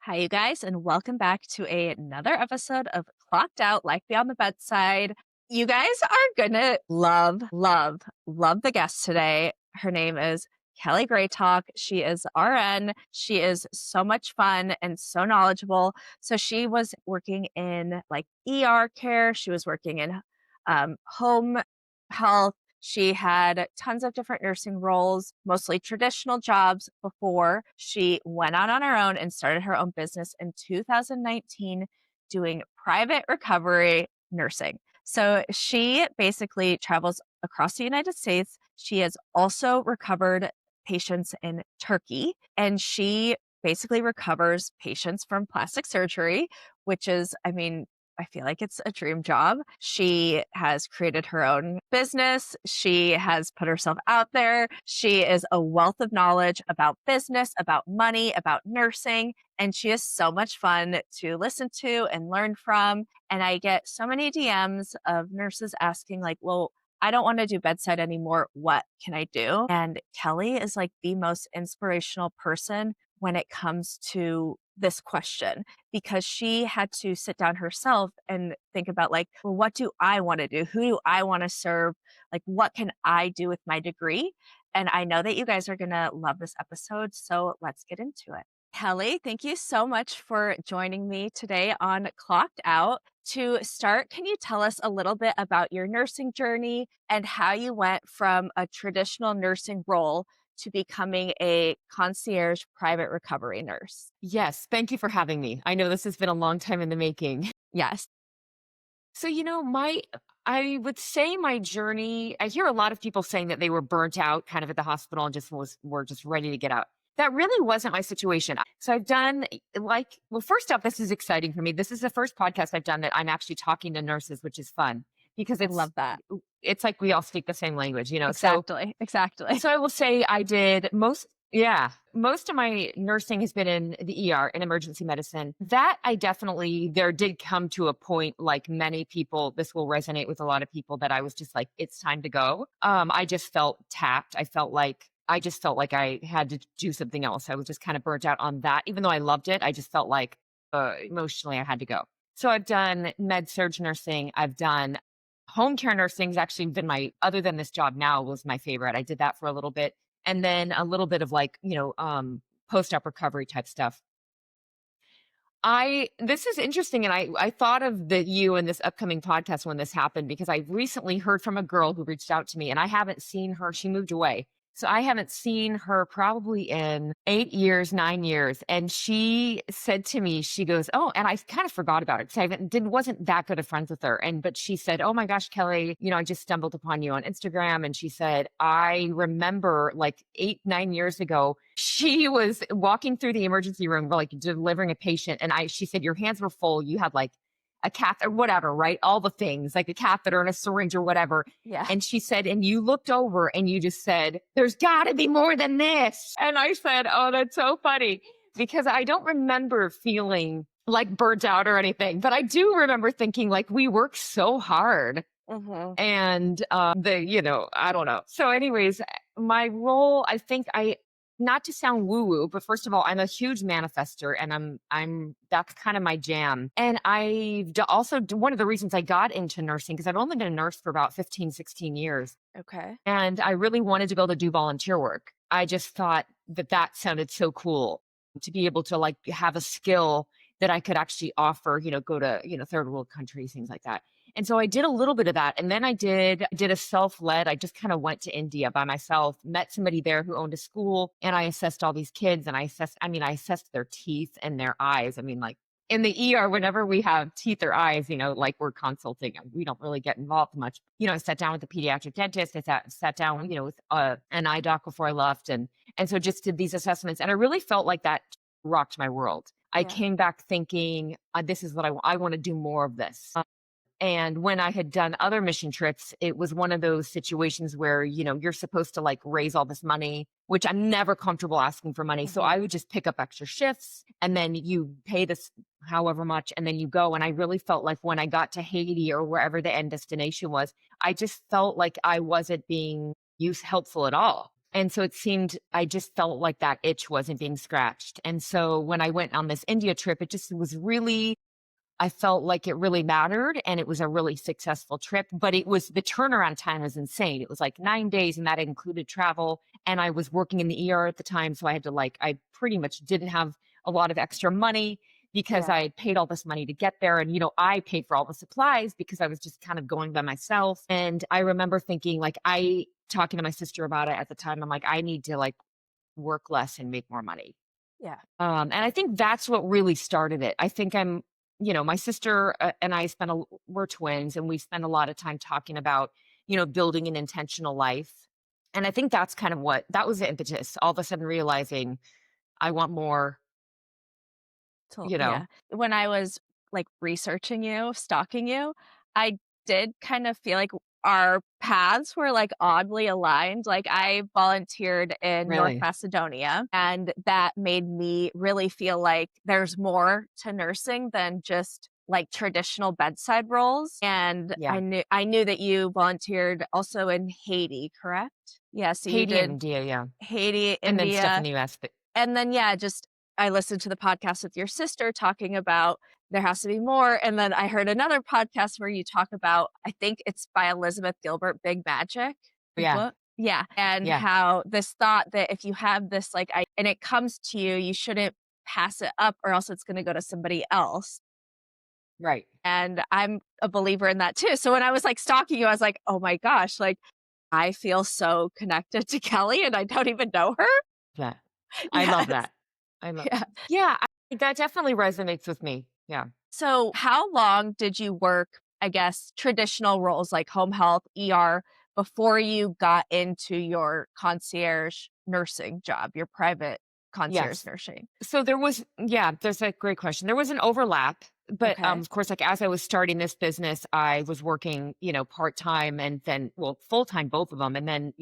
Hi, you guys, and welcome back to another episode of Clocked Out Life Beyond the Bedside. You guys are gonna love the guest today. Her name is Kelly Greytok. She is RN. She is so much fun and so knowledgeable. So she was working in like ER care. She was working in home health. She had tons of different nursing roles, mostly traditional jobs before she went out on her own and started her own business in 2019 doing private recovery nursing. So she basically travels across the United States. She has also recovered patients in Turkey, and she basically recovers patients from plastic surgery, which is, I feel like it's a dream job. She has created her own business. She has put herself out there. She is a wealth of knowledge about business, about money, about nursing. And she is so much fun to listen to and learn from. And I get so many DMs of nurses asking, like, well, I don't want to do bedside anymore. What can I do? And Kelly is like the most inspirational person when it comes to this question because she had to sit down herself and think about like, well, what do I want to do? Who do I want to serve? Like, what can I do with my degree? And I know that you guys are going to love this episode. So let's get into it. Kelly, thank you so much for joining me today on Clocked Out. To start, can you tell us a little bit about your nursing journey and how you went from a traditional nursing role to becoming a concierge private recovery nurse? Yes, thank you for having me. I know this has been a long time in the making. Yes. So, I would say my journey, I hear a lot of people saying that they were burnt out kind of at the hospital and were just ready to get out. That really wasn't my situation. So I've done well, first off, this is exciting for me. This is the first podcast I've done that I'm actually talking to nurses, which is fun because I love that. it's like we all speak the same language. Exactly. So I will say I did most of my nursing has been in the ER in emergency medicine. That there did come to a point, like many people, this will resonate with a lot of people, that I was just like, it's time to go. I just felt tapped. I just felt like I had to do something else. I was just kind of burnt out on that. Even though I loved it, I just felt like emotionally I had to go. So I've done med surg nursing. I've done home care nursing has actually been other than this job now, was my favorite. I did that for a little bit. And then a little bit of post-op recovery type stuff. This is interesting. And I thought of you in this upcoming podcast when this happened, because I recently heard from a girl who reached out to me and I haven't seen her. She moved away. So I haven't seen her probably in 8 years, 9 years. And she said to me, she goes, oh, and I kind of forgot about it because wasn't that good of friends with her. But she said, oh my gosh, Kelly, I just stumbled upon you on Instagram. And she said, I remember like 8, 9 years ago, she was walking through the emergency room, like delivering a patient. And she said, your hands were full. You had like a catheter, whatever, right? All the things like a catheter and a syringe or whatever. Yeah. And she said, and you looked over and you just said, there's got to be more than this. And I said, oh, that's so funny, because I don't remember feeling like burnt out or anything, but I do remember thinking like we work so hard. Mm-hmm. And I don't know. So anyways, my role, I think not to sound woo woo, but first of all, I'm a huge manifester and that's kind of my jam. And also one of the reasons I got into nursing, because I've only been a nurse for about 15, 16 years. Okay. And I really wanted to be able to do volunteer work. I just thought that sounded so cool to be able to like have a skill that I could actually offer, go to, third world countries, things like that. And so I did a little bit of that. And then I did a self-led. I just kind of went to India by myself, met somebody there who owned a school, and I assessed all these kids, and I assessed their teeth and their eyes. Like in the ER, whenever we have teeth or eyes, like we're consulting, we don't really get involved much. I sat down with the pediatric dentist. I sat down, with an eye doc before I left. And so just did these assessments. And I really felt like that rocked my world. I came back thinking, this is what I want to do more of this. And when I had done other mission trips, it was one of those situations where, you're supposed to like raise all this money, which I'm never comfortable asking for money. Mm-hmm. So I would just pick up extra shifts and then you pay this however much and then you go. And I really felt like when I got to Haiti or wherever the end destination was, I just felt like I wasn't being helpful at all. And so it seemed, I just felt like that itch wasn't being scratched. And so when I went on this India trip, it just was really, I felt like it really mattered and it was a really successful trip, but it was, the turnaround time was insane. It was like 9 days and that included travel. And I was working in the ER at the time. So I had to I pretty much didn't have a lot of extra money because Yeah. I had paid all this money to get there. And, I paid for all the supplies because I was just kind of going by myself. And I remember thinking talking to my sister about it at the time. I'm like, I need to work less and make more money. Yeah. And I think that's what really started it. I think my sister and I we're twins and we spend a lot of time talking about, building an intentional life. And I think that's kind of that was the impetus. All of a sudden realizing I want more, you know, Yeah. When I was, researching you, stalking you, I did kind of feel like our paths were, oddly aligned. Like, I volunteered in North really. Macedonia, and that made me really feel like there's more to nursing than just, traditional bedside roles, and Yeah. I knew that you volunteered also in Haiti, correct? Yeah, so you Haiti and did India. Yeah. Haiti, And then stuff in India, the US. But and then, yeah, just I listened to the podcast with your sister talking about there has to be more, and then I heard another podcast where you talk about, I think it's by Elizabeth Gilbert, Big Magic, the yeah. book? Yeah, and Yeah. how this thought that if you have this, and it comes to you, you shouldn't pass it up or else it's gonna go to somebody else, Right. and I'm a believer in that too. So when I was, stalking you, I was like, "Oh my gosh," I feel so connected to Kelly and I don't even know her. Yeah. I love Yes. that. I love, Yeah. yeah, that definitely resonates with me. Yeah. So, how long did you work, I guess, traditional roles like home health, ER, before you got into your concierge nursing job, your private concierge Yes. nursing? So there's a great question. There was an overlap, but Okay. of course, as I was starting this business, I was working, part-time and then, well, full-time, both of them. And then,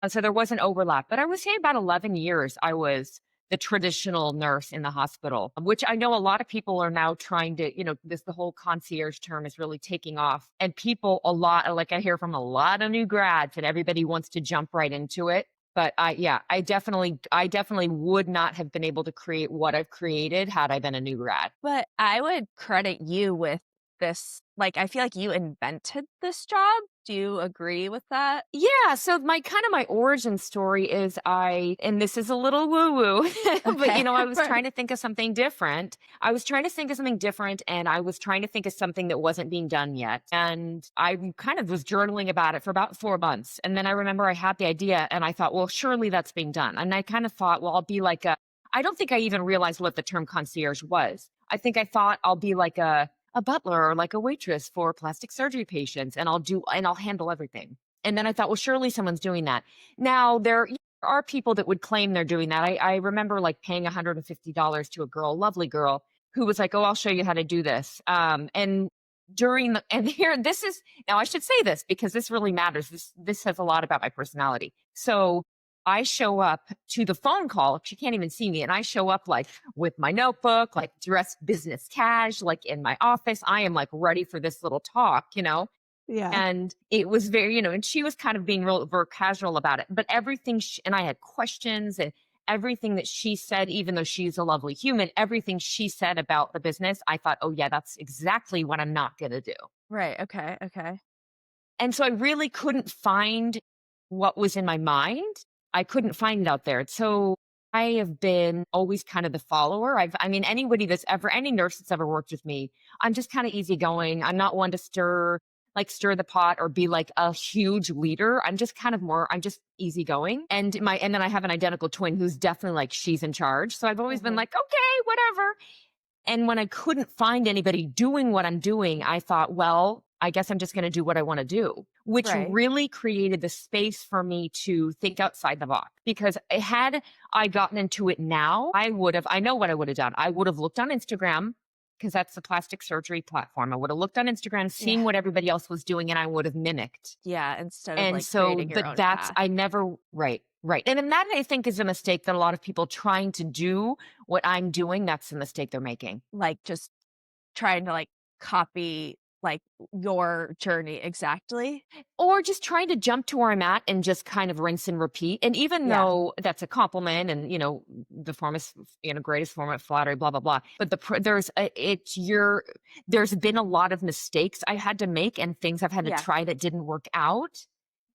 so there was an overlap, but I would say about 11 years, I was the traditional nurse in the hospital, which I know a lot of people are now trying to, the whole concierge term is really taking off. And people, I hear from a lot of new grads and everybody wants to jump right into it. But I definitely would not have been able to create what I've created had I been a new grad. But I would credit you with this. I feel like you invented this job. Do you agree with that? Yeah, so my origin story is and this is a little woo woo, but Okay. I was Right. trying to think of something different. I was trying to think of something different and I was trying to think of something that wasn't being done yet. And I kind of was journaling about it for about 4 months. And then I remember I had the idea and I thought, well, surely that's being done. And I kind of thought, well, I'll be I don't think I even realized what the term concierge was. I think I thought I'll be like a butler or like a waitress for plastic surgery patients and I'll handle everything. And then I thought, well, surely someone's doing that. Now there are people that would claim they're doing that. I remember paying $150 to a girl, lovely girl, who was like, oh, I'll show you how to do this. And here, this is, now I should say this because this really matters. This says a lot about my personality. So I show up to the phone call. She can't even see me. And I show up with my notebook, dressed business cash, in my office. I am ready for this little talk. Yeah. And it was very, and she was kind of being real, very casual about it. But and I had questions and everything that she said, even though she's a lovely human, everything she said about the business, I thought, oh, yeah, that's exactly what I'm not going to do. Right. Okay. Okay. And so I really couldn't find what was in my mind. I couldn't find it out there. So I have been always kind of the follower. Any nurse that's ever worked with me, I'm just kind of easygoing. I'm not one to stir the pot or be like a huge leader. I'm just easygoing. And then I have an identical twin who's definitely she's in charge. So I've always been Mhm. like, okay, whatever. And when I couldn't find anybody doing what I'm doing, I thought, well, I guess I'm just going to do what I want to do, which Right. really created the space for me to think outside the box. Because had I gotten into it now, I know what I would have done. I would have looked on Instagram because that's the plastic surgery platform. I would have looked on Instagram, Yeah. seen what everybody else was doing, and I would have mimicked. Yeah. Instead of And so, creating your but own path. I never, right, right. And then that I think is a mistake that a lot of people trying to do what I'm doing, that's the mistake they're making. Just trying to copy like your journey exactly. Or just trying to jump to where I'm at and just kind of rinse and repeat. And even Yeah. though that's a compliment and, the form is, greatest form of flattery, blah, blah, blah. But there's been a lot of mistakes I had to make and things I've had to Yeah. try that didn't work out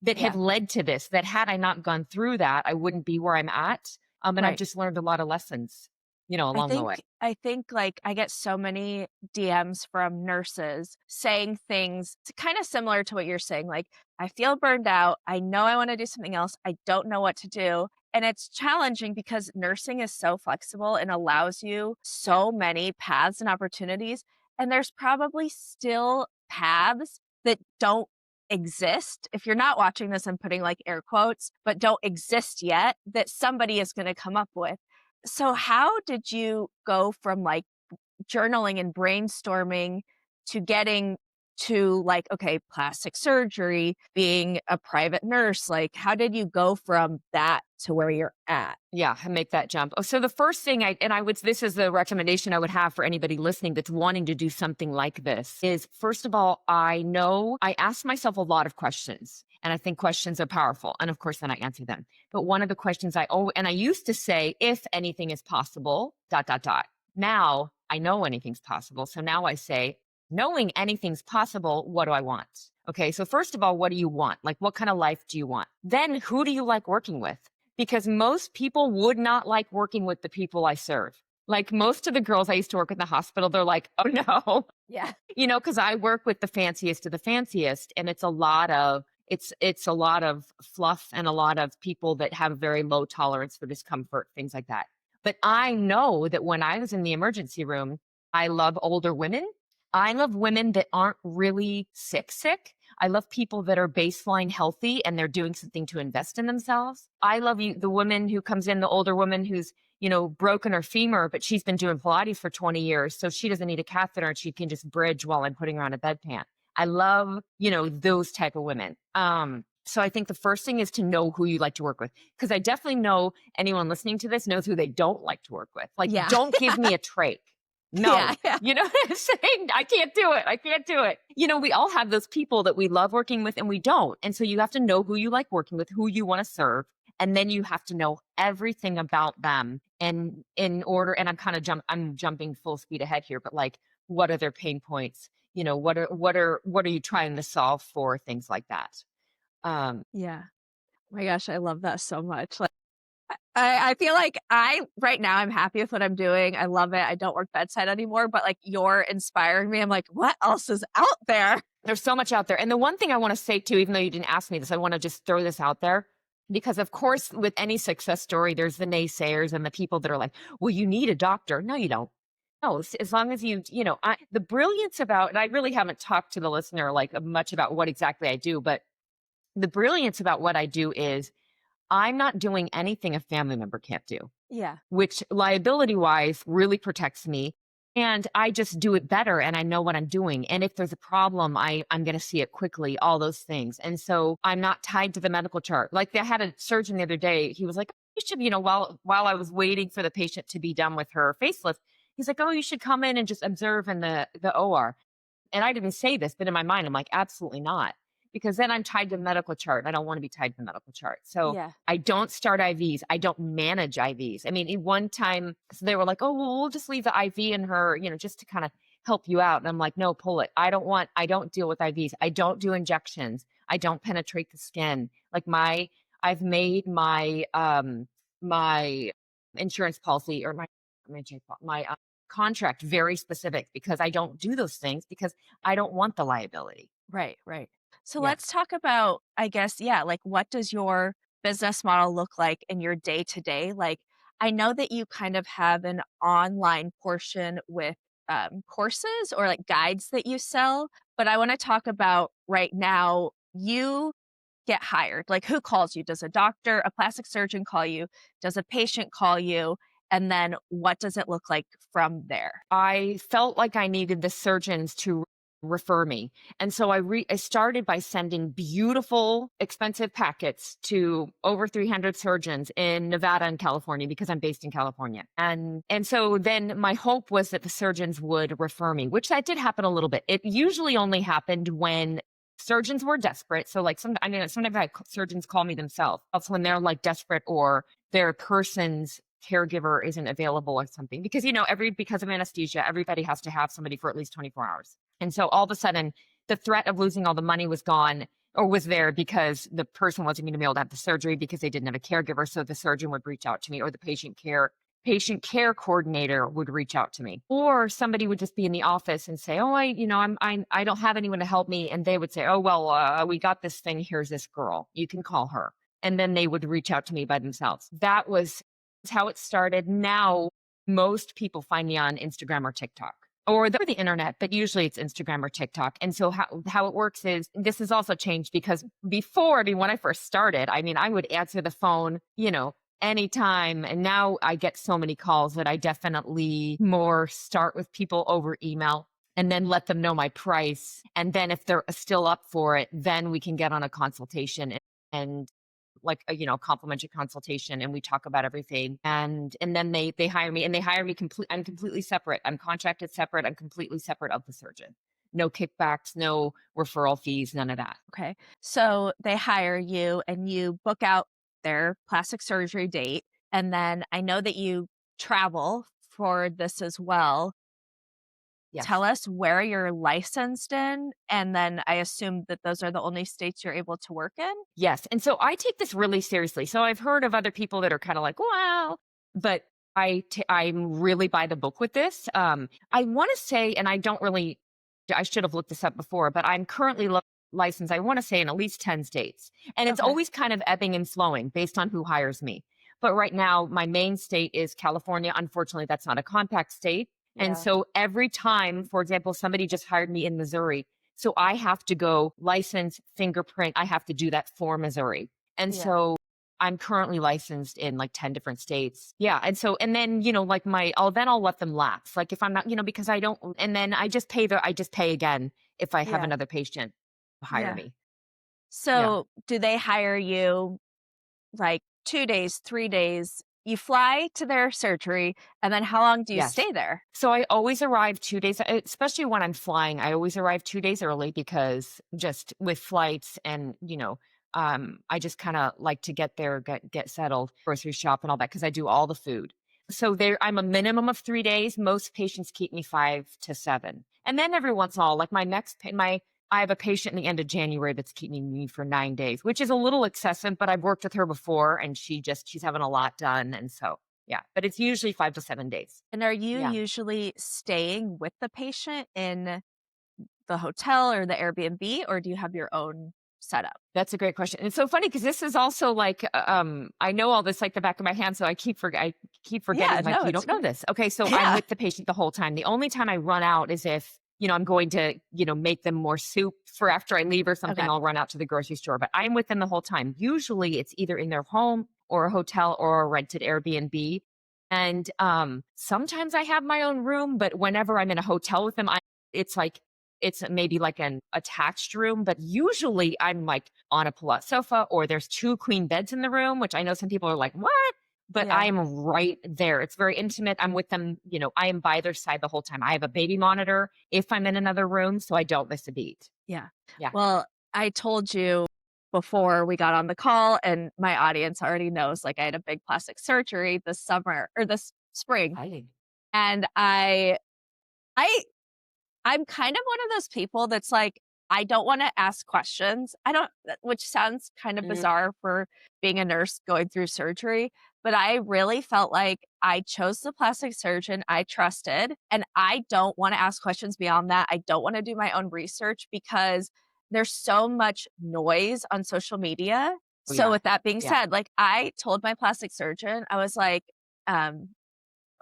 that have Yeah. led to this, that had I not gone through that, I wouldn't be where I'm at. And I've Right. just learned a lot of lessons, I along the think way. I think like I get so many DMs from nurses saying things kind of similar to what you're saying. Like, I feel burned out. I know I want to do something else. I don't know what to do. And it's challenging because nursing is so flexible and allows you so many paths and opportunities. And there's probably still paths that don't exist. If you're not watching this, I'm putting like air quotes, but don't exist yet that somebody is going to come up with. So how did you go from, like, journaling and brainstorming to getting to, like, okay, plastic surgery, being a private nurse? Like, how did you go from that to where you're at? Yeah, and make that jump. Oh, so the first thing this is the recommendation I would have for anybody listening that's wanting to do something like this is, first of all, I ask myself a lot of questions and I think questions are powerful. And of course, then I answer them. But one of the questions and I used to say, if anything is possible, dot, dot, dot. Now I know anything's possible. So now I say, knowing anything's possible, what do I want? Okay. So first of all, what do you want? Like, what kind of life do you want? Then who do you like working with? Because most people would not like working with the people I serve. Like most of the girls I used to work with in the hospital, they're like, oh no, Yeah. because I work with the fanciest of the fanciest. And it's a lot of fluff and a lot of people that have very low tolerance for discomfort, things like that. But I know that when I was in the emergency room, I love older women. I love women that aren't really sick. I love people that are baseline healthy and they're doing something to invest in themselves. I love the woman who comes in, the older woman who's, broken her femur, but she's been doing Pilates for 20 years. So she doesn't need a catheter and she can just bridge while I'm putting her on a bedpan. I love, those type of women. So I think the first thing is to know who you like to work with. Because I definitely know anyone listening to this knows who they don't like to work with. Like, Yeah. don't give me a trach. Yeah, No. yeah. You know what I'm saying? I can't do it. I can't do it. We all have those people that we love working with and we don't. And so you have to know who you like working with, who you want to serve. And then you have to know everything about them. And in order, and I'm jumping full speed ahead here, but like, what are their pain points? What are you trying to solve for? Things like that. Yeah. My gosh, I love that so much. Like, I feel like right now, I'm happy with what I'm doing. I love it. I don't work bedside anymore, but, like, you're inspiring me. I'm like, "What else is out there?" There's so much out there. And the one thing I want to say too, even though you didn't ask me this, I want to just throw this out there. Because of course, with any success story, there's the naysayers and the people that are like, well, you need a doctor. No, you don't. No, as long as the brilliance about, and I really haven't talked to the listener like much about what exactly I do, but the brilliance about what I do is I'm not doing anything a family member can't do, Yeah. which liability wise really protects me. And I just do it better and I know what I'm doing. And if there's a problem, I'm going to see it quickly, all those things. And so I'm not tied to the medical chart. Like I had a surgeon the other day. He was like, you should, while I was waiting for the patient to be done with her facelift, he's like, oh, you should come in and just observe in the OR. And I didn't say this, but in my mind, I'm like, absolutely not. Because then I'm tied to the medical chart. I don't want to be tied to the medical chart. So Yeah. I don't start IVs. I don't manage IVs. I mean, in one time, so they were like, oh, well, we'll just leave the IV in her, just to kind of help you out. And I'm like, no, pull it. I don't deal with IVs. I don't do injections. I don't penetrate the skin. Like I've made my insurance policy or my contract very specific because I don't do those things because I don't want the liability. Right, right. So Yeah. let's talk about, I guess, yeah, like, what does your business model look like in your day to day? Like, I know that you kind of have an online portion with courses or like guides that you sell, but I want to talk about right now, you get hired. Like, who calls you? Does a doctor, a plastic surgeon call you? Does a patient call you? And then what does it look like from there? I felt like I needed the surgeons to refer me. And so I started by sending beautiful, expensive packets to over 300 surgeons in Nevada and California because I'm based in California. And so then my hope was that the surgeons would refer me, which that did happen a little bit. It usually only happened when surgeons were desperate. So like sometimes I had surgeons call me themselves. That's when they're like desperate or their person's caregiver isn't available or something because because of anesthesia everybody has to have somebody for at least 24 hours. And so all of a sudden the threat of losing all the money was gone or was there because the person wasn't going to be able to have the surgery because they didn't have a caregiver, so the surgeon would reach out to me or the patient care coordinator would reach out to me, or somebody would just be in the office and say, oh, I don't have anyone to help me, and they would say, oh well, we got this thing, here's this girl, you can call her. And then they would reach out to me by themselves. That was how it started. Now, most people find me on Instagram or TikTok or the internet, but usually it's Instagram or TikTok. And so how it works is this has also changed because before, when I first started, I would answer the phone, anytime. And now I get so many calls that I definitely more start with people over email and then let them know my price. And then if they're still up for it, then we can get on a consultation and like a complimentary consultation, and we talk about everything, and then they hire me, and they hire me I'm completely separate. I'm contracted separate. I'm completely separate of the surgeon. No kickbacks, no referral fees, none of that. Okay. So they hire you and you book out their plastic surgery date. And then I know that you travel for this as well. Yes. Tell us where you're licensed in. And then I assume that those are the only states you're able to work in. Yes. And so I take this really seriously. So I've heard of other people that are kind of like, wow, but I'm really by the book with this. I want to say, and I should have looked this up before, but I'm currently licensed, I want to say in at least 10 states. And it's Okay. always kind of ebbing and flowing based on who hires me. But right now, my main state is California. Unfortunately, that's not a compact state. And Yeah. so every time, for example, somebody just hired me in Missouri, so I have to go license, fingerprint. I have to do that for Missouri. And Yeah. so I'm currently licensed in like 10 different states. Yeah. And so, and then, like I'll let them lapse. Like if I'm not, because I don't, and then I just pay again if I have Yeah. another patient hire Yeah. me. Yeah. So do they hire you like 2 days, 3 days? You fly to their surgery, and then how long do you Yes. stay there? So I always arrive 2 days, especially when I'm flying. I always arrive 2 days early because just with flights and, I just kind of like to get there, get settled, grocery shop and all that because I do all the food. So I'm a minimum of 3 days. Most patients keep me 5 to 7. And then every once in a while, like I have a patient in the end of January that's keeping me for 9 days, which is a little excessive, but I've worked with her before and she's having a lot done. And so, yeah, but it's usually 5 to 7 days. And are you Yeah. usually staying with the patient in the hotel or the Airbnb, or do you have your own setup? That's a great question. It's so funny because this is also like, I know all this like the back of my hand, so I keep Yeah, forgetting. Like no, you it's don't know great. this, okay? So I'm Yeah. with the patient the whole time. The only time I run out is if I'm going to make them more soup for after I leave or something. Okay. I'll run out to the grocery store, but I'm with them the whole time. Usually, it's either in their home or a hotel or a rented Airbnb. And sometimes I have my own room, but whenever I'm in a hotel with them, it's like it's maybe like an attached room, but usually I'm like on a pull-out sofa or there's 2 queen beds in the room, which I know some people are like, "What?" But I Yeah. am right there. It's very intimate. I'm with them, I am by their side the whole time. I have a baby monitor if I'm in another room, so I don't miss a beat. Yeah. Yeah. Well, I told you before we got on the call, and my audience already knows, like, I had a big plastic surgery this summer or this spring. Exciting. And I I'm kind of one of those people that's like, I don't wanna ask questions. I don't which sounds kind of Mm, bizarre for being a nurse going through surgery, but I really felt like I chose the plastic surgeon I trusted, and I don't wanna ask questions beyond that. I don't wanna do my own research because there's so much noise on social media. oh, So yeah. with that being Yeah. said, like, I told my plastic surgeon, I was like,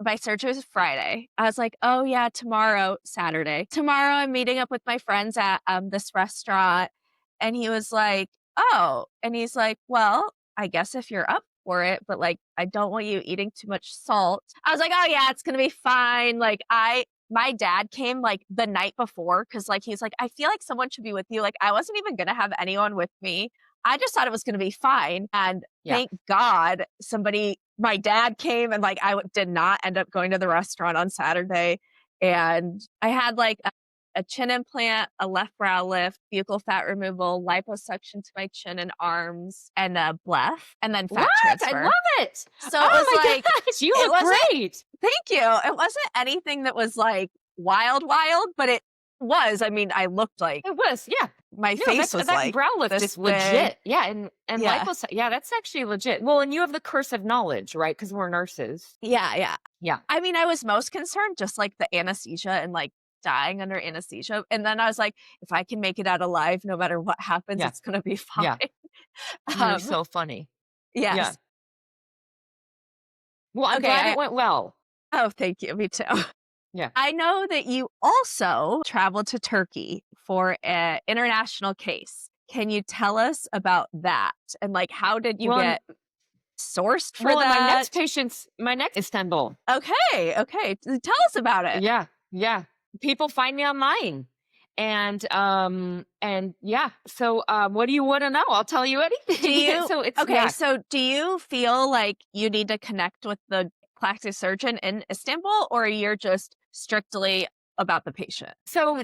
my surgery was Friday. I was like, "Oh, yeah, tomorrow Saturday. Tomorrow, I'm meeting up with my friends at, this restaurant." And he was like, "Oh." And he's like, "Well, I guess if you're up for it, but, like, I don't want you eating too much salt." I was like, "Oh, yeah, it's gonna be fine." Like, I my dad came like the night before because like he's like, I feel like someone should be with you. Like I wasn't even gonna have anyone with me. I just thought it was gonna be fine. And Yeah. thank God somebody, my dad came and like did not end up going to the restaurant on Saturday. And I had like a chin implant, a left brow lift, buccal fat removal, liposuction to my chin and arms, and a bleph, and then What? fat I transfer. love it. So it was Oh my like, gosh, you it look wasn't, great. thank you. It wasn't anything that was like wild, wild, but it was. I mean, I looked like It was, yeah. my No, face that's was that like brow lift this is big. legit. Yeah, and Yeah. lipos yeah, that's actually legit. Well, and you have the curse of knowledge, right? Because 'Cause we're nurses. Yeah. Yeah. Yeah, I mean, I was most concerned just like the anesthesia and like dying under anesthesia. And then I was like, if I can make it out alive, no matter what happens, yeah, it's going to be fine. yeah. You're um, so funny. Yeah. yes. Well, I'm Okay. glad it went well. Oh, thank you. Me too. Yeah. I know that you also traveled to Turkey for an international case. Can you tell us about that? And like, how did you Well, and get sourced for well, and that? my next Istanbul. Okay. Okay. Tell us about it. Yeah, yeah. People find me online. And yeah. So what do you want to know? I'll tell you Do anything. you, So it's okay. yeah. So do you feel like you need to connect with the plastic surgeon in Istanbul, or you're just strictly about the patient? So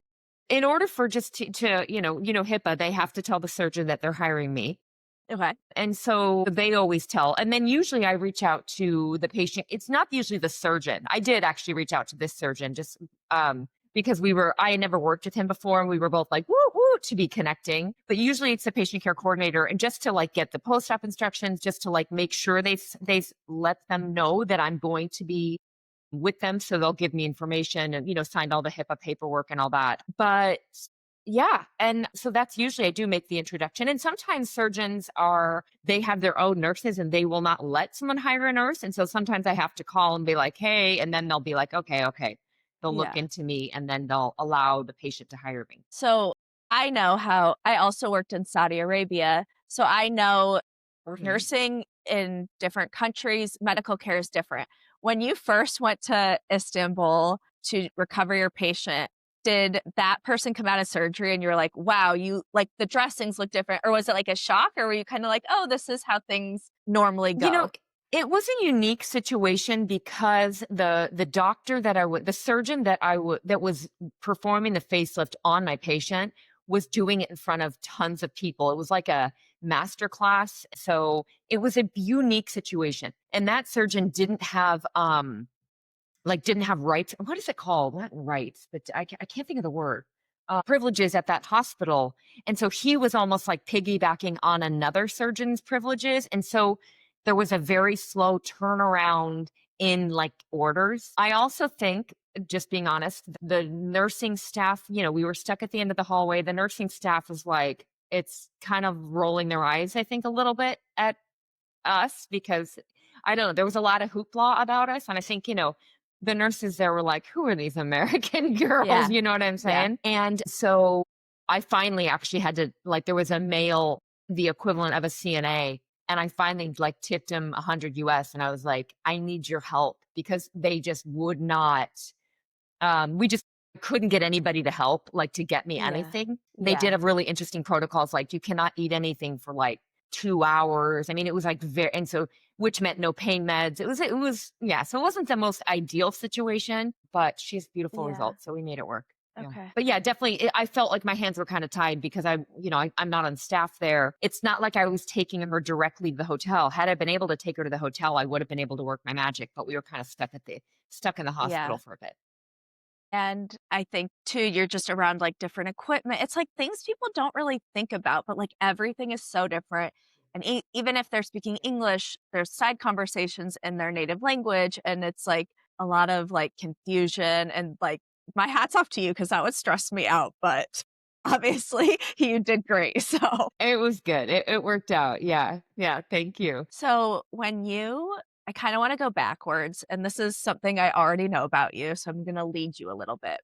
in order for just to HIPAA, they have to tell the surgeon that they're hiring me. Okay. And so they always tell. And then usually I reach out to the patient. It's not usually the surgeon. I did actually reach out to this surgeon just because I had never worked with him before and we were both like, woo, woo, to be connecting. But usually it's the patient care coordinator. And just to like get the post-op instructions, just to like make sure they let them know that I'm going to be with them. So they'll give me information and, signed all the HIPAA paperwork and all that. But yeah. And so that's usually I do make the introduction. And sometimes they have their own nurses and they will not let someone hire a nurse. And so sometimes I have to call and be like, hey, and then they'll be like, okay, okay. They'll look Yeah. into me and then they'll allow the patient to hire me. So I know how I also worked in Saudi Arabia. So I know Mhm. nursing in different countries, medical care is different. When you first went to Istanbul to recover your patient, did that person come out of surgery and you're like, wow, you like the dressings look different? Or was it like a shock? Or were you kind of like, oh, this is how things normally You know, go? it was a unique situation because the doctor the surgeon that was performing the facelift on my patient was doing it in front of tons of people. It was like a master class. So it was a unique situation. And that surgeon didn't have rights. What is it called? Not rights, but I can't think of the word. Privileges at that hospital. And so he was almost like piggybacking on another surgeon's privileges. And so there was a very slow turnaround in like orders. I also think, just being honest, the nursing staff, we were stuck at the end of the hallway. The nursing staff was like, it's kind of rolling their eyes, I think, a little bit at us because I don't know, there was a lot of hoopla about us. And I think, the nurses there were like, who are these American girls? Yeah. You know what I'm Yeah. saying? And so I finally actually had to, like, there was a male, the equivalent of a CNA. And I finally like tipped him 100 US. And I was like, I need your help because they just would not, we just couldn't get anybody to help, like to get me Yeah. anything. They did Yeah. have really interesting protocols. Like you cannot eat anything for like 2 hours. I mean, it was like and so, which meant no pain meds. Yeah. So it wasn't the most ideal situation, but she has beautiful Yeah. results. So we made it work. Yeah. Okay. But yeah, definitely. I felt like my hands were kind of tied because I'm not on staff there. It's not like I was taking her directly to the hotel. Had I been able to take her to the hotel, I would have been able to work my magic, but we were kind of stuck in the hospital Yeah. for a bit. And I think too, you're just around like different equipment. It's like things people don't really think about, but like everything is so different. And even if they're speaking English, there's side conversations in their native language. And it's like a lot of like confusion and like my hat's off to you because that would stress me out. But obviously you did great. It was good. It worked out. Yeah. Yeah. Thank you. So I kind of want to go backwards, and this is something I already know about you, so I'm going to lead you a little bit.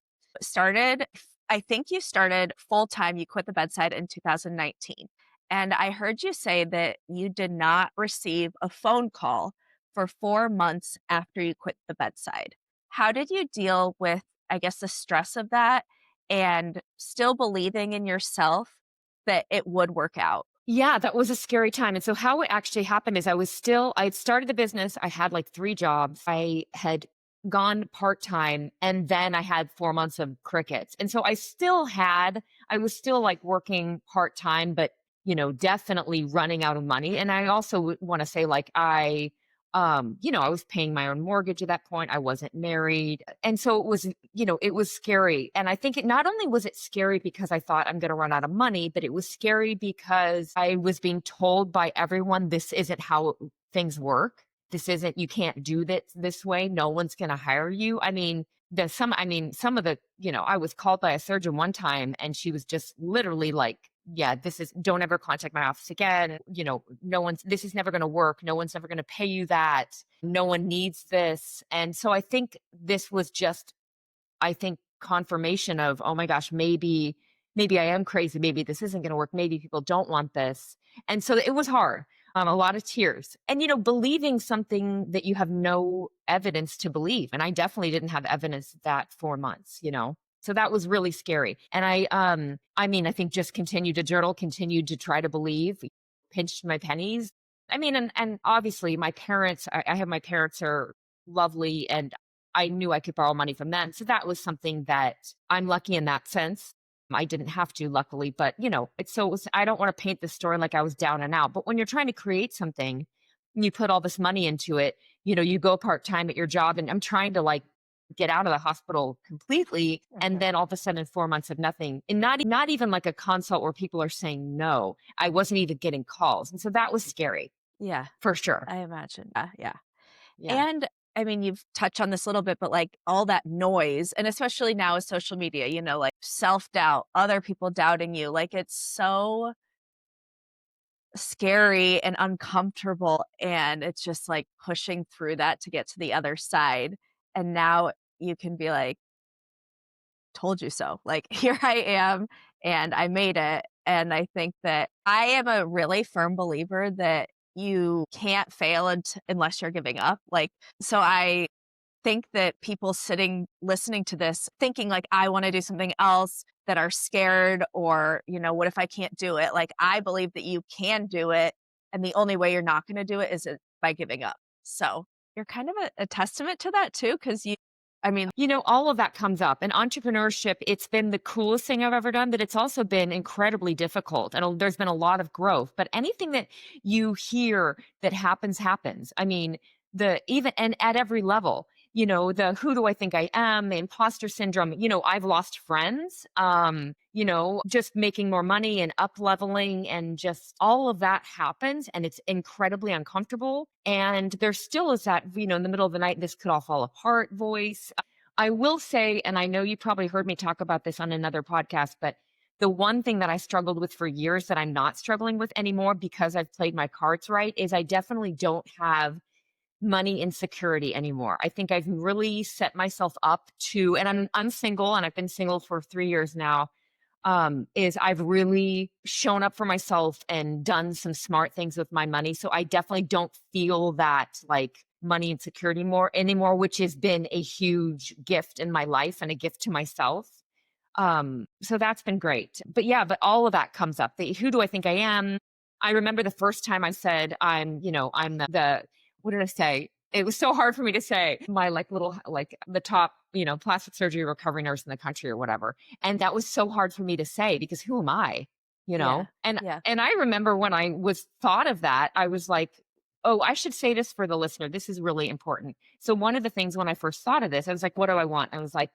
I think you started full time, you quit the bedside in 2019. And I heard you say that you did not receive a phone call for 4 months after you quit the bedside. How did you deal with I guess, the stress of that and still believing in yourself that it would work out? Yeah, that was a scary time. And so how it actually happened is I had started the business. I had like 3 jobs. I had gone part-time and then I had 4 months of crickets. And so I was still like working part-time, but definitely running out of money. And I also want to say like I was paying my own mortgage at that point. I wasn't married. And so it was scary. And I think it not only was it scary because I thought I'm going to run out of money, but it was scary because I was being told by everyone, this isn't how things work. This isn't, you can't do this way. No one's going to hire you. Some of I was called by a surgeon one time and she was just literally like, yeah, don't ever contact my office again. This is never going to work. No one's ever going to pay you that. No one needs this. And so I think this was just, confirmation of, oh my gosh, maybe I am crazy. Maybe this isn't going to work. Maybe people don't want this. And so it was hard. A lot of tears and, believing something that you have no evidence to believe. And I definitely didn't have evidence that 4 months. So that was really scary. And I think just continued to journal, continued to try to believe, pinched my pennies. And obviously I have my parents are lovely and I knew I could borrow money from them. So that was something that I'm lucky in that sense. I didn't have to, luckily, but I don't want to paint the story like I was down and out. But when you're trying to create something, and you put all this money into it, you go part time at your job, and I'm trying to like get out of the hospital completely, and then all of a sudden 4 months of nothing, and not even like a consult where people are saying no. I wasn't even getting calls, and so that was scary Yeah, for sure. I imagine. Yeah. Yeah. And you've touched on this a little bit, but like all that noise, and especially now with social media, like self doubt, other people doubting you, like it's so scary and uncomfortable. And it's just like pushing through that to get to the other side. And now you can be like, told you so. Like, here I am, and I made it. And I think that I am a really firm believer that you can't fail unless you're giving up. Like, so I think that people sitting listening to this thinking like I want to do something else, that are scared, or what if I can't do it? Like, I believe that you can do it, and the only way you're not going to do it is by giving up. So you're kind of a testament to that too, because All of that comes up. And entrepreneurship, it's been the coolest thing I've ever done, but it's also been incredibly difficult. And there's been a lot of growth. But anything that you hear that happens. I mean, and at every level, the who do I think I am, the imposter syndrome, I've lost friends, just making more money and up leveling, and just all of that happens, and it's incredibly uncomfortable. And there still is that, in the middle of the night, this could all fall apart voice. I will say, and I know you probably heard me talk about this on another podcast, but the one thing that I struggled with for years that I'm not struggling with anymore because I've played my cards right is I definitely don't have money insecurity anymore. I think I've really set myself up to, and I'm single and I've been single for 3 years now. Is I've really shown up for myself and done some smart things with my money. So I definitely don't feel that like money insecurity anymore, which has been a huge gift in my life and a gift to myself. So that's been great. But yeah, but all of that comes up. Who do I think I am? I remember the first time I said I'm what did I say? It was so hard for me to say my like little like the top, plastic surgery recovery nurse in the country or whatever. And that was so hard for me to say because who am I? yeah, And yeah, I remember when I was thought of that, I was like, oh, I should say this for the listener. This is really important. So one of the things when I first thought of this, I was like, what do I want? I was like,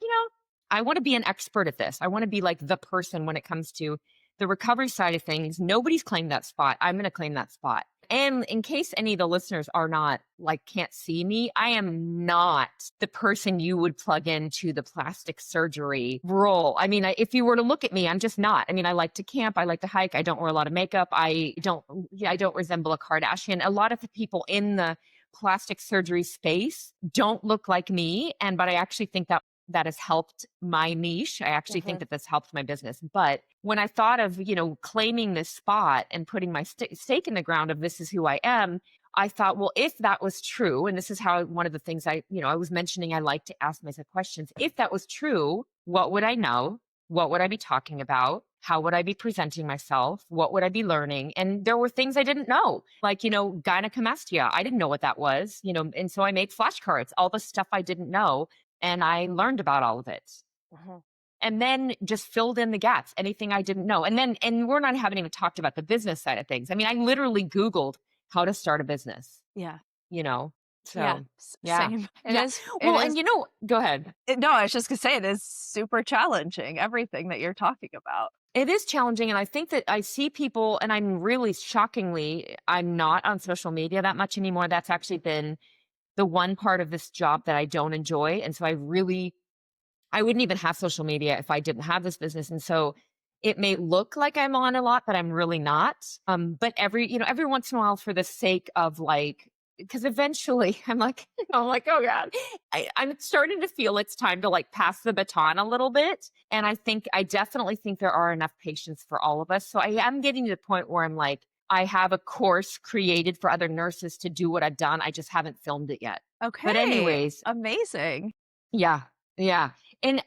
I want to be an expert at this. I want to be like the person when it comes to the recovery side of things. Nobody's claimed that spot. I'm going to claim that spot. And in case any of the listeners are not like, can't see me, I am not the person you would plug into the plastic surgery role. I mean, if you were to look at me, I'm just not. I mean, I like to camp. I like to hike. I don't wear a lot of makeup. I don't resemble a Kardashian. A lot of the people in the plastic surgery space don't look like me. But I actually think that has helped my niche. I actually think that that's helped my business. But when I thought of, claiming this spot and putting my stake in the ground of this is who I am, I thought, well, if that was true, and this is how one of the things I was mentioning, I like to ask myself questions. If that was true, what would I know? What would I be talking about? How would I be presenting myself? What would I be learning? And there were things I didn't know, like, gynecomastia. I didn't know what that was, and so I made flashcards, all the stuff I didn't know, and I learned about all of it. Mhm. And then just filled in the gaps, anything I didn't know. And we're not haven't even talked about the business side of things. I mean, I literally Googled how to start a business, Yeah. you know? Yeah. So yeah. Same. Yeah. It Well, is, and go ahead. no, I was just gonna say it is super challenging, everything that you're talking about. It is challenging. And I think that I see people, and I'm really shockingly, I'm not on social media that much anymore. That's actually been the one part of this job that I don't enjoy. And so I wouldn't even have social media if I didn't have this business. And so it may look like I'm on a lot, but I'm really not. But every once in a while, for the sake of like, because eventually I'm like, oh God, I'm starting to feel it's time to like pass the baton a little bit. And I definitely think there are enough patients for all of us. So I am getting to the point where I'm like, I have a course created for other nurses to do what I've done. I just haven't filmed it yet. But Okay. anyways, Amazing. yeah, yeah. And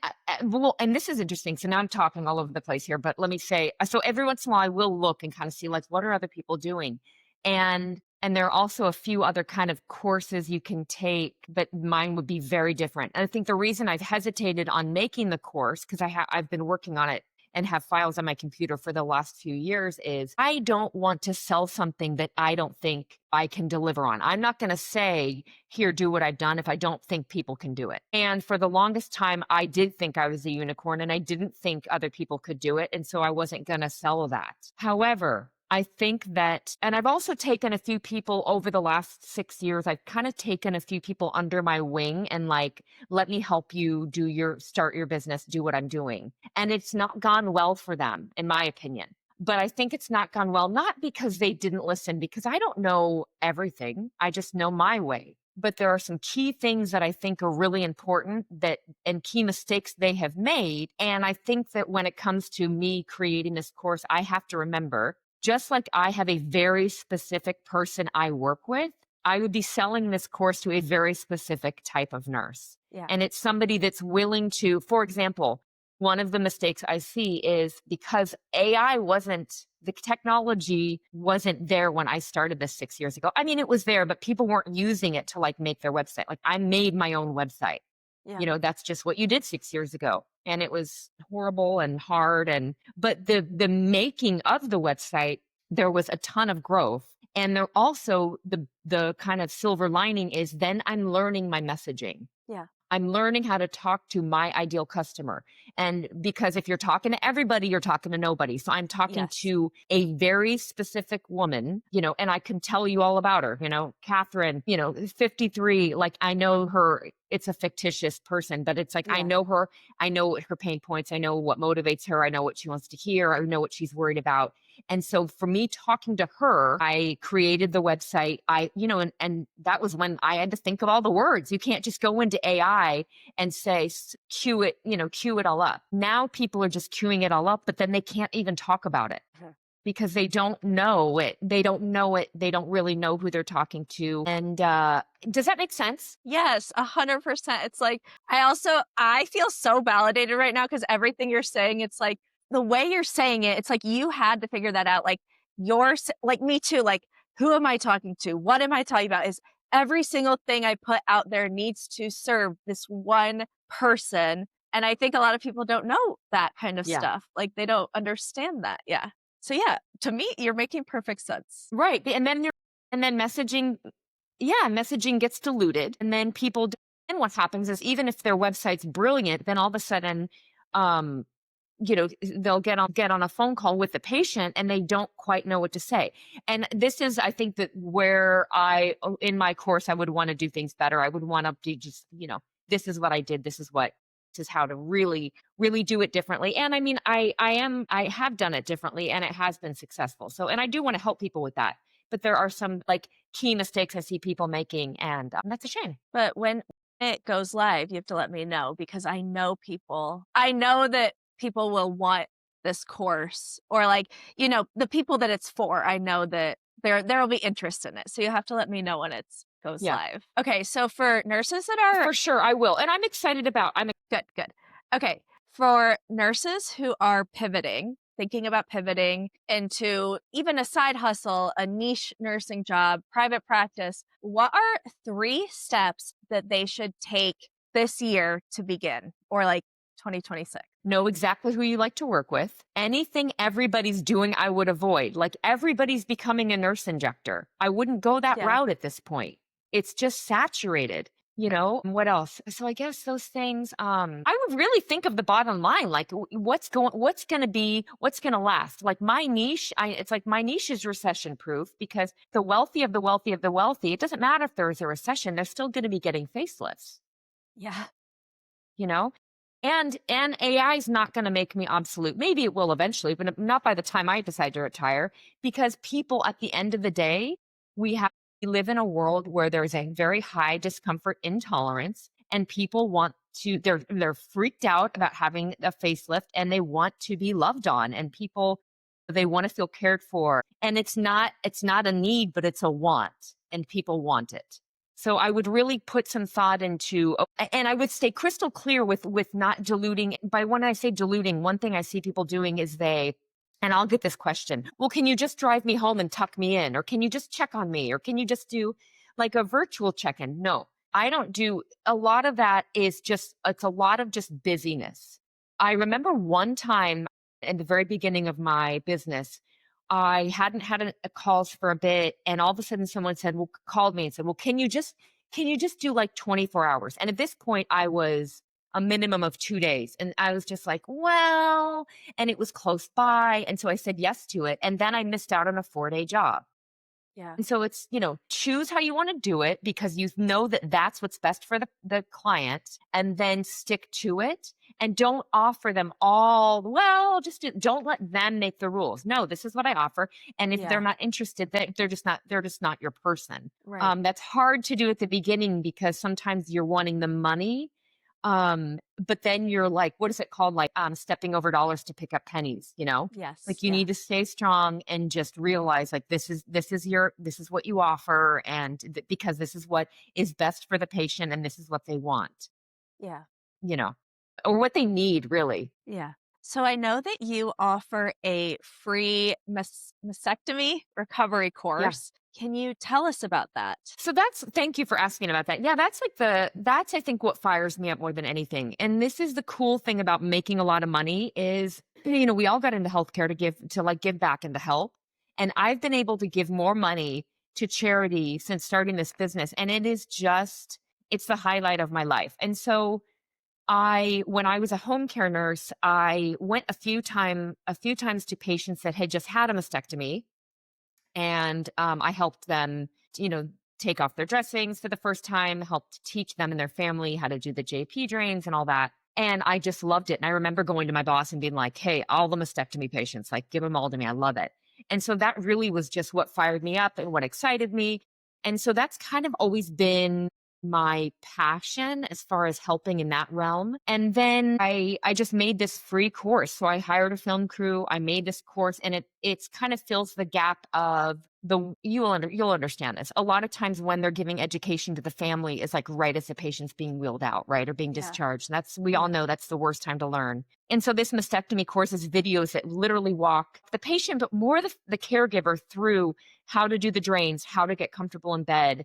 this is interesting. So now I'm talking all over the place here, but let me say, so every once in a while I will look and kind of see like what are other people doing, and there are also a few other kind of courses you can take, but mine would be very different. And I think the reason I've hesitated on making the course, because I've been working on it and have files on my computer for the last few years, is I don't want to sell something that I don't think I can deliver on. I'm not going to say, here, do what I've done if I don't think people can do it. And for the longest time, I did think I was a unicorn and I didn't think other people could do it. And so I wasn't going to sell that. However, I think that, and I've also taken a few people over the last 6 years, I've kind of taken a few people under my wing and like, let me help you start your business, do what I'm doing. And it's not gone well for them, in my opinion. But I think it's not gone well, not because they didn't listen, because I don't know everything. I just know my way. But there are some key things that I think are really important and key mistakes they have made. And I think that when it comes to me creating this course, I have to remember, just like I have a very specific person I work with, I would be selling this course to a very specific type of nurse. Yeah. And it's somebody that's willing to, for example, one of the mistakes I see is because the technology wasn't there when I started this 6 years ago. I mean, it was there, but people weren't using it to like make their website. Like I made my own website. Yeah. That's just what you did 6 years ago. And it was horrible and hard. But the making of the website, there was a ton of growth. And there also the kind of silver lining is then I'm learning my messaging. Yeah. I'm learning how to talk to my ideal customer. And because if you're talking to everybody, you're talking to nobody. So I'm talking Yes. to a very specific woman, and I can tell you all about her, Catherine, 53, like I know her. It's a fictitious person, but it's like, I Yeah. know her. I know her pain points. I know what motivates her. I know what she wants to hear. I know what she's worried about. And so for me talking to her, I created the website. And that was when I had to think of all the words. You can't just go into AI and say, cue it all up. Now people are just queuing it all up, but then they can't even talk about it because they don't know it. They don't know it. They don't really know who they're talking to. And does that make sense? Yes, 100%. It's like, I feel so validated right now because everything you're saying, it's like the way you're saying it, it's like you had to figure that out. Like like me too, like who am I talking to? What am I talking about? Is every single thing I put out there needs to serve this one person. And I think a lot of people don't know that kind of Yeah. stuff. Like they don't understand that. Yeah. So yeah, to me, you're making perfect sense. Right. And then messaging, yeah, messaging gets diluted. And then and what happens is even if their website's brilliant, then all of a sudden, um, they'll get on a phone call with the patient and they don't quite know what to say. And this is, I think that where in my course, I would want to do things better. I would want to do just, this is what I did. This is how to really, really do it differently. And I mean, I have done it differently and it has been successful. So, and I do want to help people with that. But there are some like key mistakes I see people making, and that's a shame. But when it goes live, you have to let me know because I know that people will want this course or like, the people that it's for. I know that there will be interest in it. So you have to let me know when it's goes Yeah, live. Okay, so for nurses that are for sure I will. And I'm excited about good, good. Okay, for nurses who are pivoting, thinking about pivoting into even a side hustle, a niche nursing job, private practice, what are 3 steps that they should take this year to begin or like 2026? know exactly who you like to work with. Anything everybody's doing, I would avoid. Like everybody's becoming a nurse injector. I wouldn't go that Yeah. route at this point. It's just saturated. What else? So I guess those things, I would really think of the bottom line, like what's going to last. Like my niche, it's like my niche is recession proof because the wealthy of the wealthy of the wealthy, it doesn't matter if there's a recession, they're still going to be getting facelifts, Yeah. you know? And AI is not going to make me obsolete. Maybe it will eventually, but not by the time I decide to retire, because people at the end of the day, we live in a world where there's a very high discomfort intolerance and people want to they're freaked out about having a facelift and they want to be loved on and people they want to feel cared for. And it's not a need, but it's a want and people want it. So I would really put some thought into, and I would stay crystal clear with not diluting. By when I say diluting, one thing I see people doing is and I'll get this question, well, can you just drive me home and tuck me in? Or can you just check on me? Or can you just do like a virtual check-in? No, I don't do, a lot of that is it's a lot of just busyness. I remember one time in the very beginning of my business, I hadn't had a calls for a bit, and all of a sudden someone called me and said, "Well, can you just do like 24 hours?" And at this point, I was a minimum of 2 days, and I was just like, "Well," and it was close by, and so I said yes to it, and then I missed out on a 4-day job. Yeah. And so it's, choose how you want to do it because you know that that's what's best for the client and then stick to it and don't offer them don't let them make the rules. No, this is what I offer. And if they're Yeah. not interested, they're just not your person. Right. That's hard to do at the beginning because sometimes you're wanting the money. But then you're like, what is it called? Like, stepping over dollars to pick up pennies. Yes. Like you Yeah. need to stay strong and just realize like this is what you offer and because this is what is best for the patient and this is what they want, Yeah. you know, or what they need really. Yeah. So I know that you offer a free mastectomy recovery Yeah. course. Can you tell us about that? So thank you for asking about that. Yeah, that's I think what fires me up more than anything. And this is the cool thing about making a lot of money is, we all got into healthcare to give back and to help. And I've been able to give more money to charity since starting this business. And it's the highlight of my life. And so when I was a home care nurse, I went a few times to patients that had just had a mastectomy and I helped them, you know, take off their dressings for the first time, helped teach them and their family how to do the JP drains and all that. And I just loved it. And I remember going to my boss and being like, "Hey, all the mastectomy patients, like, give them all to me. I love it." And so that really was just what fired me up and what excited me. And so that's kind of always been my passion as far as helping in that realm. And then I just made this free course. So I hired a film crew. I made this course and it's kind of fills the gap of you'll understand this. A lot of times when they're giving education to the family is like right as the patient's being wheeled out, right? Or being Yeah. discharged. We all Yeah. know that's the worst time to learn. And so this mastectomy course is videos that literally walk the patient, but more the caregiver through how to do the drains, how to get comfortable in bed,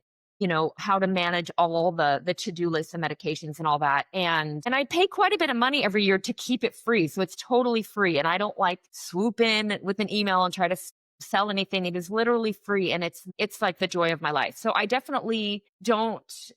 how to manage all the to-do lists and medications and all that. And I pay quite a bit of money every year to keep it free. So it's totally free. And I don't like swoop in with an email and try to sell anything. It is literally free. And it's like the joy of my life. So I definitely don't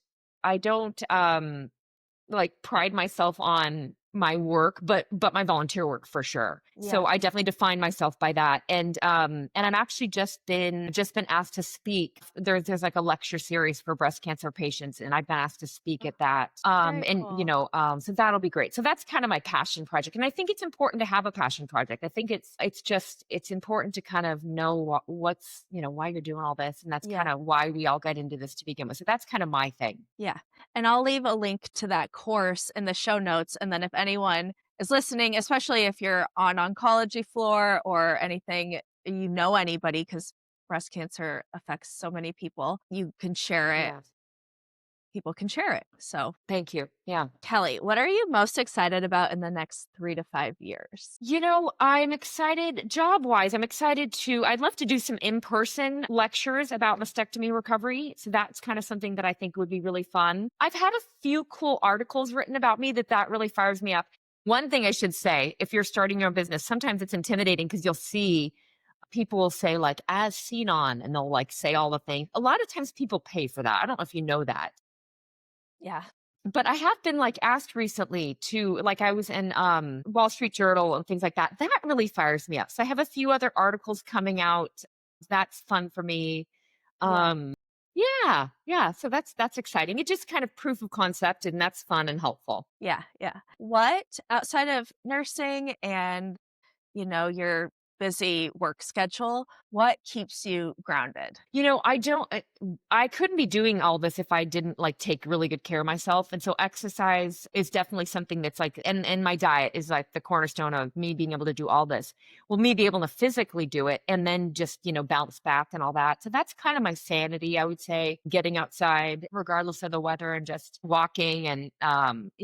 like pride myself on my work, but my volunteer work for sure. So Yeah. I definitely define myself by that. And I'm actually just been asked to speak. There's like a lecture series for breast cancer patients, and I've been asked to speak Oh, at that. very And cool. so that'll be great. So that's kind of my passion project. And I think it's important to have a passion project. I think it's important to kind of know what's, why you're doing all this. And that's Yeah. kind of why we all got into this to begin with. So that's kind of my thing. Yeah. And I'll leave a link to that course in the show notes. And then if anyone is listening, especially if you're on oncology floor or anything, you know anybody, because breast cancer affects so many people. You can share it. Yeah. People can share it. So, Thank you. Yeah. Kelly, what are you most excited about in the next 3 to 5 years? I'm excited job wise. I'd love to do some in person lectures about mastectomy recovery. So that's kind of something that I think would be really fun. I've had a few cool articles written about me that really fires me up. One thing I should say, if you're starting your own business, sometimes it's intimidating because you'll see people will say like as seen on and they'll like say all the things. A lot of times people pay for that. I don't know if you know that. Yeah. But I have been like asked recently to like I was in Wall Street Journal and things like that. That really fires me up. So I have a few other articles coming out. That's fun for me. Yeah. Um yeah, yeah. So that's exciting. It's just kind of proof of concept and that's fun and helpful. Yeah. Yeah. What outside of nursing and your busy work schedule, what keeps you grounded? I don't I couldn't be doing all this if I didn't like take really good care of myself. And so exercise is definitely something that's like and my diet is like the cornerstone of me being able to do all this. Well, me be able to physically do it and then just, bounce back and all that. So that's kind of my sanity, I would say, getting outside regardless of the weather and just walking and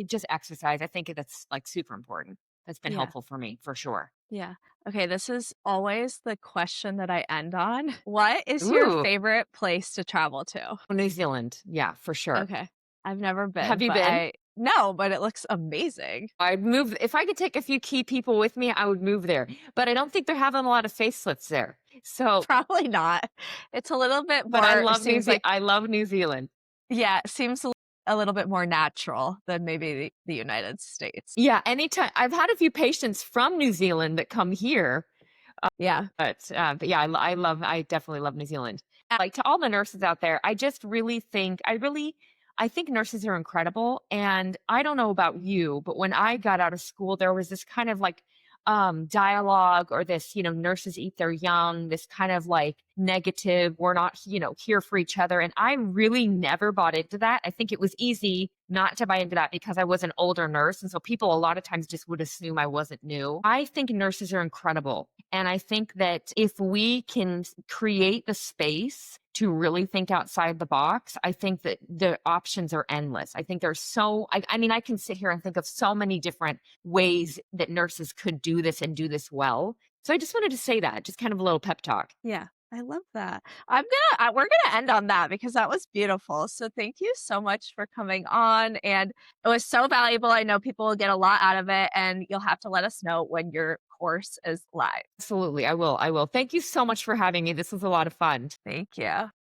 just exercise. I think that's like super important. That's been Yeah. helpful for me for sure. Yeah. Okay, this is always the question that I end on. What is your Ooh, favorite place to travel to? New Zealand. Yeah, for sure. Okay. I've never Have been, you but been? I no, but it looks amazing. I'd move if I could take a few key people with me, I would move there. But I don't think they're having a lot of facelifts there. So, Probably not. It's a little bit but I more it love seems like I love New Zealand. yeah, it seems a little bit more natural than maybe the United States. Yeah, anytime I've had a few patients from New Zealand that come here, Yeah. but yeah, I definitely love New Zealand. Like to all the nurses out there, I just really think I think nurses are incredible. And I don't know about you, but when I got out of school, there was this kind of like dialogue or this, nurses eat their young, this kind of like negative, we're not, here for each other. And I really never bought into that. I think it was easy not to buy into that because I was an older nurse. And so people a lot of times just would assume I wasn't new. I think nurses are incredible. And I think that if we can create the space to really think outside the box, I think that the options are endless. I think I mean, I can sit here and think of so many different ways that nurses could do this and do this well. So I just wanted to say that, just kind of a little pep talk. Yeah, I love that. We're gonna end on that because that was beautiful. So thank you so much for coming on, and it was so valuable. I know people will get a lot out of it, and you'll have to let us know when your course is live. Absolutely. I will. I will. Thank you so much for having me. This was a lot of fun. Thank you.